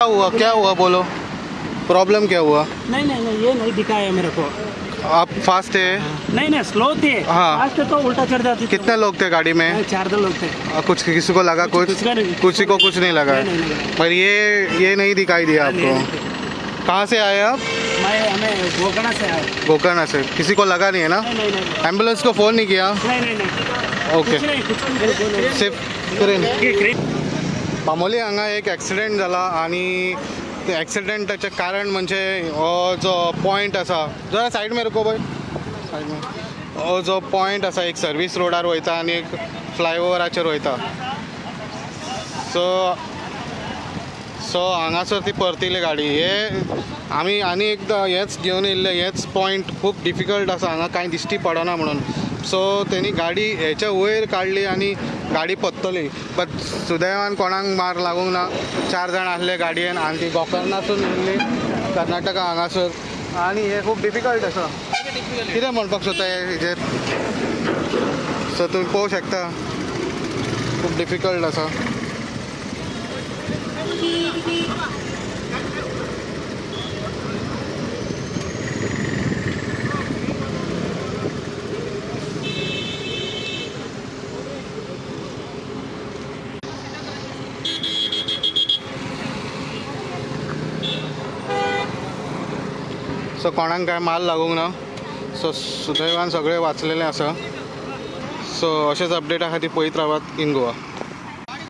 क्या हुआ बोलो, प्रॉब्लम क्या हुआ? नहीं नहीं नहीं, ये नहीं दिखा है मेरे को। आप फास्ट थे? नहीं नहीं, स्लो थे। हाँ। फास्ट तो उल्टा चढ़ जाती। कितने लोग थे गाड़ी में? 4 लोग थे। कुछ किसी को लगा? कुछ किसी को कुछ नहीं लगा। पर ये नहीं दिखाई दिया आपको? कहाँ से आए आप? हमें गोकर्ण से आए। गोकर्ण से। किसी को लगा नहीं है ना? नहीं। एम्बुलेंस को फोन नहीं किया? नहीं। ओके। कुछ सिर्फ मामूली हांगा एक एक्सिडेंट जाला आणि ते एक्सिडेंटाचे कारण म्हणजे जो पॉइंट आसा, जरा साइड में रुको भाई, साइड में जो पॉइंट आसा एक सर्विस रोडार वयता आणि एक फ्लायओवराचेर वयता। सो हांगासर ती परतिली गाडी। हे आमी आनी एकदा हेच घेवन येयल्ले। हेच पॉइंट खूब डिफिकल्ट आसा, हांगा कांय दिश्टी पडना म्हणून। सो तेणी गाडी हेच्या वयर काडली आणि गाडी पत्तली। बट सुदैवान कोणाक मार लागूंक ना। 4 जाण आसले गाडयेन आणि ती गोकर्णासून येयल्ली कर्नाटका हांगासर। आणि हे खूब डिफिकल्ट आसा। कितें म्हणपाक सोदता हेजेर? सो तुमी पळोवंक शकता खूब डिफिकल्ट आसा। सो कोणाक काय माल लागूंक ना। सो सुदैवान सगळे वाचलेले आसा। सो अशेच अपडेटा खातीर पळयत रावात इन गोवा।